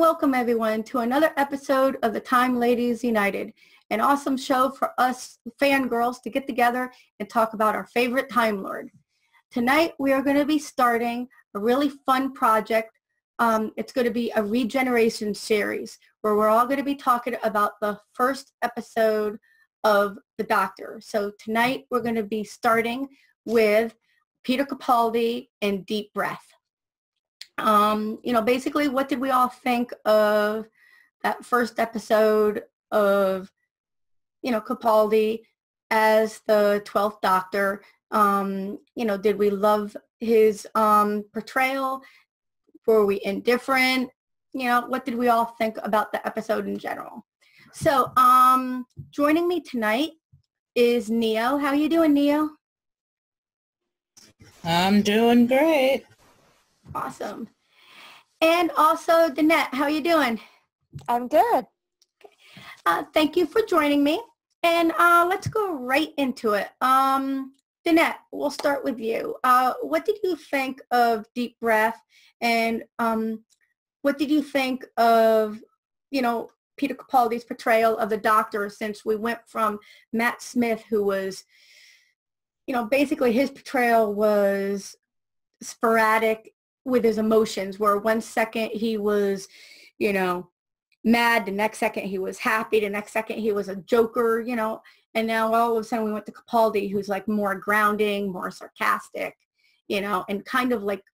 welcome everyone to another episode of the Time Ladies United, an awesome show for us fangirls to get together and talk about our favorite Time Lord. Tonight we are going to be starting a really fun project. It's going to be a Regeneration series where we're all going to be talking about the first episode of The Doctor. So tonight we're going to be starting with Peter Capaldi and Deep Breath. Basically, what did we all think of that first episode of, Capaldi as the 12th Doctor? Did we love his portrayal? Were we indifferent? What did we all think about the episode in general? So, joining me tonight is Neo. How you doing, Neo? I'm doing great. Awesome. And also, Danette, how you doing? I'm good. Thank you for joining me. And let's go right into it. Danette, we'll start with you. What did you think of Deep Breath? And what did you think of, Peter Capaldi's portrayal of the Doctor, since we went from Matt Smith, who was, basically his portrayal was sporadic with his emotions, where one second he was, mad, the next second he was happy, the next second he was a joker, and now all of a sudden we went to Capaldi, who's like more grounding, more sarcastic, and kind of like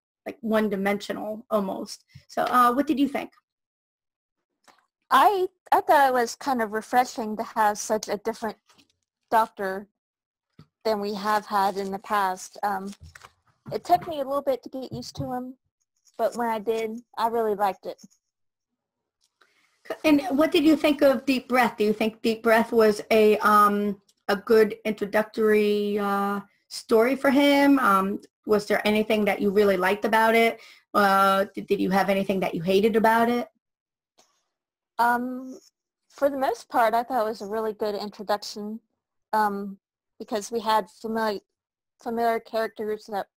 one-dimensional almost. So what did you think? I thought it was kind of refreshing to have such a different Doctor than we have had in the past. It took me a little bit to get used to him, but when I did, I really liked it. And what did you think of Deep Breath? Do you think Deep Breath was a good introductory story for him? Was there anything that you really liked about it? Did you have anything that you hated about it? For the most part, I thought it was a really good introduction, because we had familiar characters that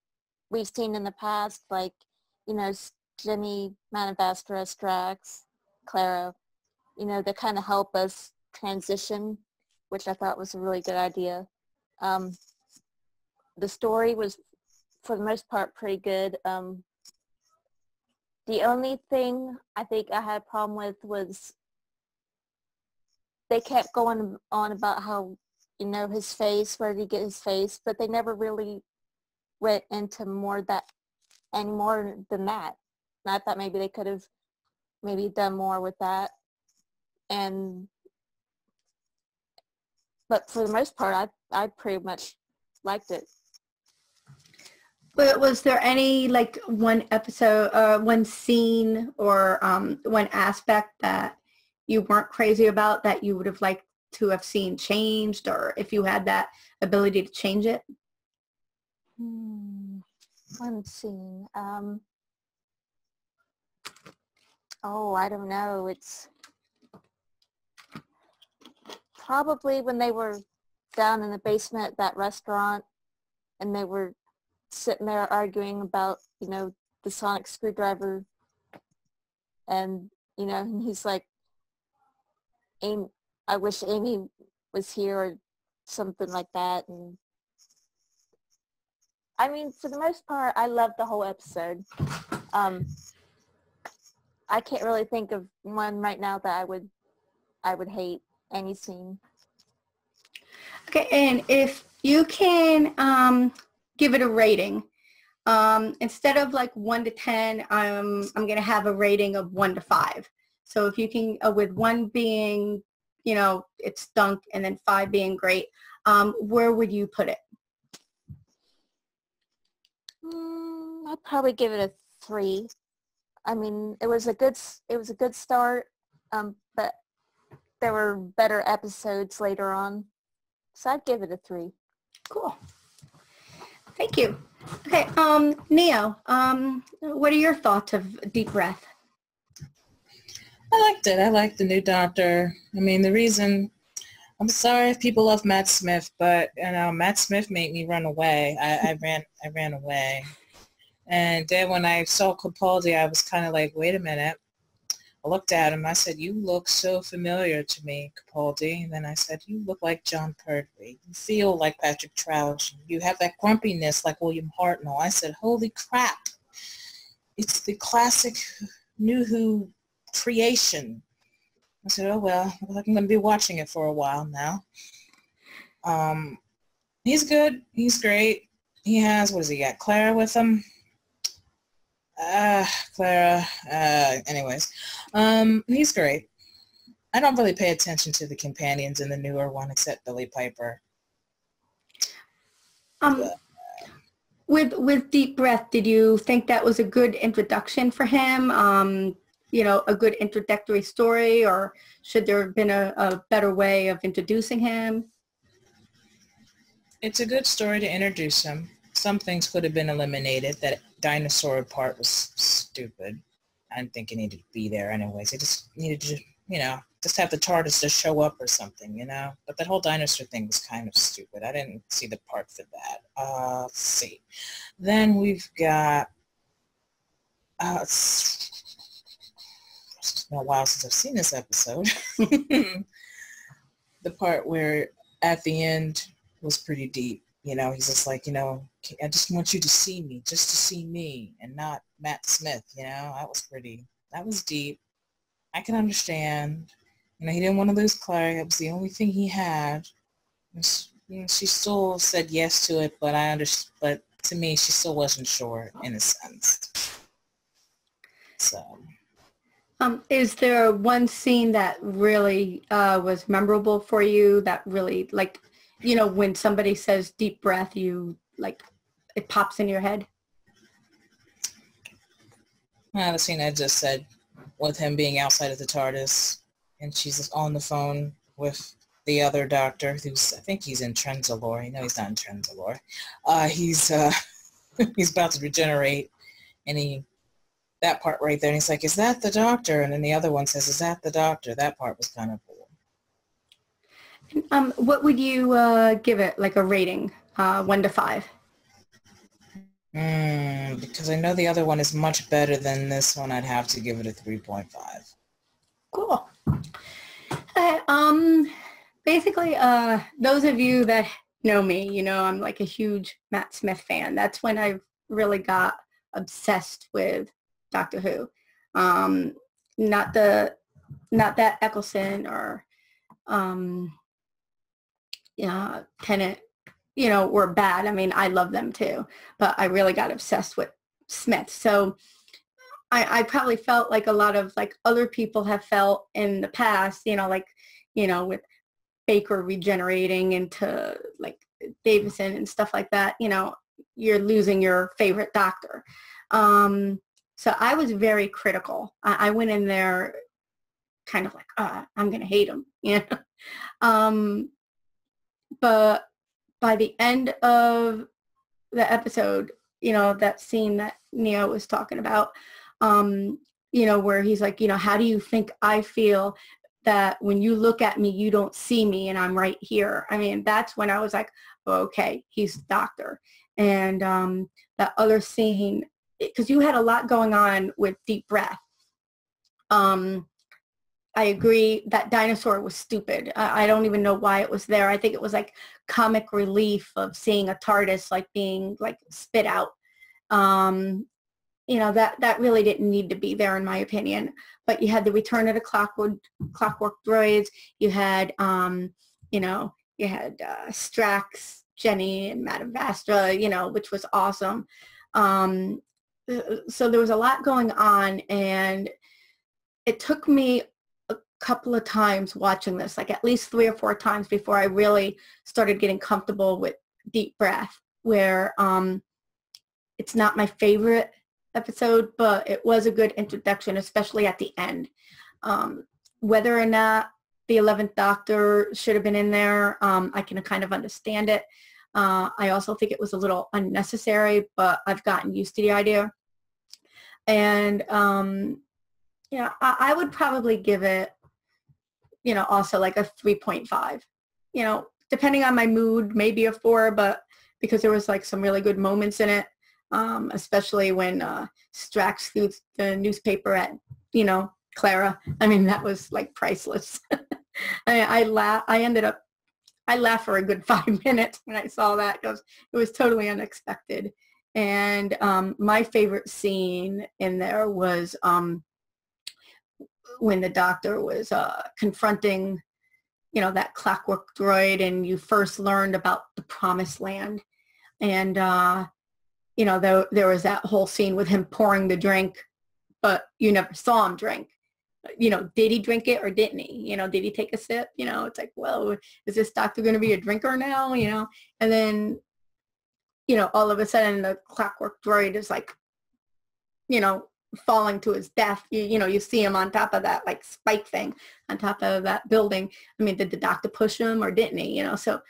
we've seen in the past, like, Jimmy, Manifestor, Strax, Clara, that kind of help us transition, which I thought was a really good idea. The story was, for the most part, pretty good. The only thing I think I had a problem with was they kept going on about how, his face, where did he get his face, but they never really went into more than that. And I thought maybe they could have done more with that. But for the most part, I pretty much liked it. But was there any, one episode, one scene, or one aspect that you weren't crazy about that you would have liked to have seen changed, or if you had that ability to change it? One scene. I don't know. It's probably when they were down in the basement at that restaurant and they were sitting there arguing about, the sonic screwdriver, and, and he's like, I wish Amy was here, or something like that. And I mean, for the most part, I loved the whole episode. I can't really think of one right now that I would hate any scene. Okay, and if you can give it a rating, instead of 1 to 10, I'm going to have a rating of 1 to 5. So if you can, with 1 being, it stunk, and then 5 being great, where would you put it? I'd probably give it a 3. I mean, it was a good start, but there were better episodes later on, so I'd give it a 3. Cool. Thank you. Okay, Neo, what are your thoughts of Deep Breath? I liked it. I liked the new Doctor. I mean, I'm sorry if people love Matt Smith, but, Matt Smith made me run away. I ran away. And then when I saw Capaldi, I was kind of like, wait a minute. I looked at him. I said, you look so familiar to me, Capaldi. And then I said, you look like John Pertwee. You feel like Patrick Troush. You have that grumpiness like William Hartnell. I said, holy crap. It's the classic New Who creation. I said, oh, well, I'm going to be watching it for a while now. He's good. He's great. He has, what has he got, Clara with him? Clara. Anyways, he's great. I don't really pay attention to the companions in the newer one except Billy Piper. With Deep Breath, did you think that was a good introduction for him? You know, a good introductory story, or should there have been a better way of introducing him? It's a good story to introduce him. Some things could have been eliminated. That dinosaur part was stupid. I didn't think it needed to be there anyways. It just needed to, you know, just have the TARDIS just show up or something, you know? But that whole dinosaur thing was kind of stupid. I didn't see the part for that. Let's see. Then we've got, it's been a while since I've seen this episode. The part where at the end was pretty deep. You know, he's just like, you know, I just want you to see me, just to see me and not Matt Smith, you know. That was deep. I can understand. You know, he didn't want to lose Claire. That was the only thing he had. She still said yes to it, but but to me, she still wasn't sure in a sense. So. Is there one scene that really was memorable for you that really, like, you know, when somebody says deep breath, you, like, it pops in your head? The scene I just said with him being outside of the TARDIS and she's on the phone with the other doctor who's, I think he's in Trenzalore. No, he's not in Trenzalore. He's about to regenerate, and that part right there, and he's like, is that the doctor? And then the other one says, is that the doctor? That part was kind of cool. What would you give it, like a rating, 1 to 5? Because I know the other one is much better than this one, I'd have to give it a 3.5. Cool. Basically, those of you that know me, you know, I'm like a huge Matt Smith fan. That's when I really got obsessed with Doctor Who. Not that Eccleston or Tennant, you know, were bad. I mean, I love them too, but I really got obsessed with Smith. So I probably felt like a lot of like other people have felt in the past, you know, like, you know, with Baker regenerating into like Davison and stuff like that, you know, you're losing your favorite doctor. So I was very critical. I went in there kind of like, I'm going to hate him, you know. But by the end of the episode, you know, that scene that Neo was talking about, you know, where he's like, you know, how do you think I feel that when you look at me, you don't see me and I'm right here? I mean, that's when I was like, oh, okay, he's the doctor. And that other scene, because you had a lot going on with Deep Breath. I agree that dinosaur was stupid. I don't even know why it was there. I think it was like comic relief of seeing a TARDIS like being like spit out. You know, that really didn't need to be there in my opinion. But you had the Return of the Clockwork Droids. You had, you know, you had Strax, Jenny, and Madame Vastra, you know, which was awesome. So there was a lot going on, and it took me a couple of times watching this, like at least 3 or 4 times before I really started getting comfortable with Deep Breath, where it's not my favorite episode, but it was a good introduction, especially at the end. Whether or not the 11th Doctor should have been in there, I can kind of understand it. I also think it was a little unnecessary, but I've gotten used to the idea. And, you know, I would probably give it, you know, also like a 3.5. You know, depending on my mood, maybe a 4, but because there was like some really good moments in it, especially when Strax threw the newspaper at, you know, Clara. I mean, that was like priceless. I laughed for a good 5 minutes when I saw that because it was totally unexpected. And my favorite scene in there was when the doctor was confronting, that clockwork droid, and you first learned about the promised land. And, there was that whole scene with him pouring the drink, but you never saw him drink. Did he drink it or didn't he? Did he take a sip? It's like, well, is this doctor going to be a drinker now? And then, all of a sudden the clockwork droid is like, falling to his death. You see him on top of that like spike thing on top of that building. I mean, did the doctor push him or didn't he? So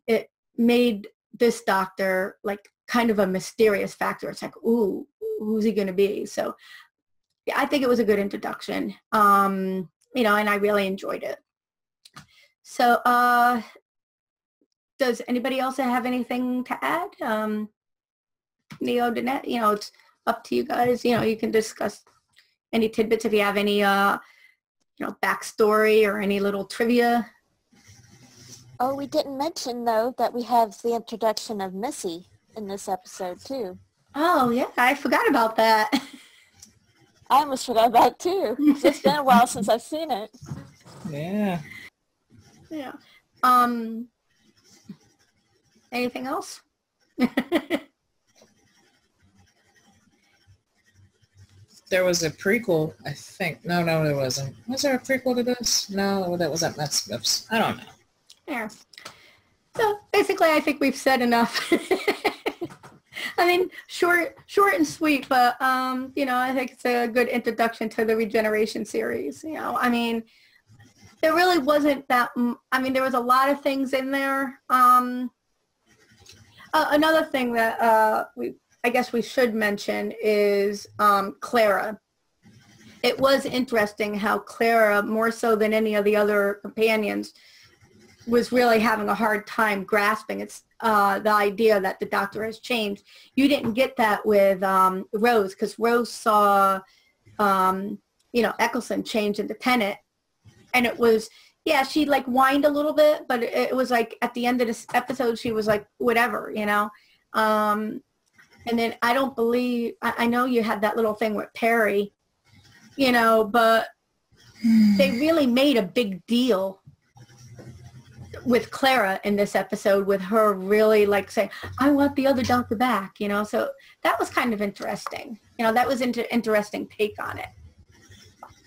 it made this doctor like kind of a mysterious factor. It's like, ooh, who's he going to be? So yeah, I think it was a good introduction, and I really enjoyed it. So does anybody else have anything to add? Neo, Danette, it's up to you guys. You can discuss any tidbits if you have any, backstory or any little trivia. Oh, we didn't mention, though, that we have the introduction of Missy in this episode, too. Oh, yeah, I forgot about that. I almost forgot about it, too. It's been a while since I've seen it. Yeah. Yeah. Anything else? There was a prequel, I think. No, there wasn't. Was there a prequel to this? No, that was at Matt Smith's. I don't know. Yeah. So basically, I think we've said enough. I mean, short and sweet, but I think it's a good introduction to the Regeneration series. I mean, there really wasn't that. I mean, there was a lot of things in there. Another thing that I guess we should mention is Clara. It was interesting how Clara, more so than any of the other companions, was really having a hard time grasping the idea that the doctor has changed. You didn't get that with Rose, because Rose saw, Eccleston change into Tennant, and it was, yeah, she like whined a little bit, but it was like at the end of this episode, she was like, whatever, and then I don't believe, I know you had that little thing with Perry, but they really made a big deal with Clara in this episode, with her really like saying, I want the other doctor back, so that was kind of interesting. That was an interesting take on it.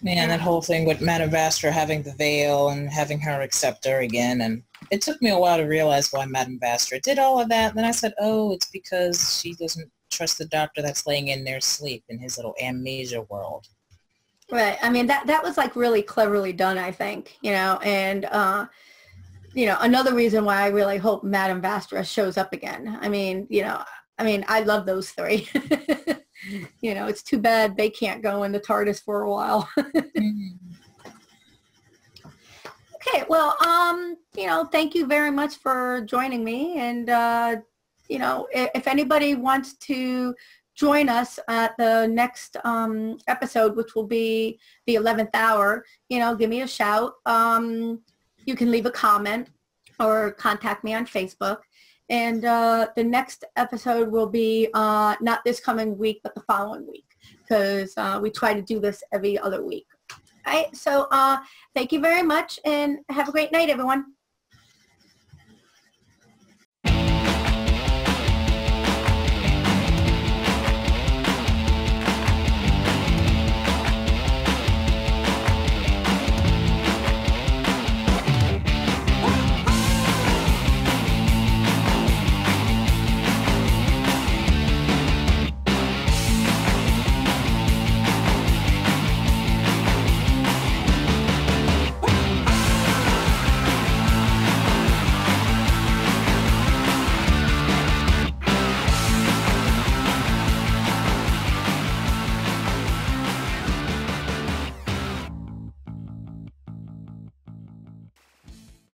Man, that whole thing with Madame Vastra having the veil and having her accept her again, and it took me a while to realize why Madame Vastra did all of that. And then I said, oh, it's because she doesn't trust the doctor that's laying in their sleep in his little amnesia world. Right. I mean, that was like really cleverly done, I think, and, another reason why I really hope Madame Vastra shows up again. I mean, I love those three. It's too bad they can't go in the TARDIS for a while. Okay, well, thank you very much for joining me. And, if anybody wants to join us at the next episode, which will be the 11th hour, give me a shout. You can leave a comment or contact me on Facebook. And the next episode will be not this coming week, but the following week, because we try to do this every other week. All right, so thank you very much, and have a great night, everyone.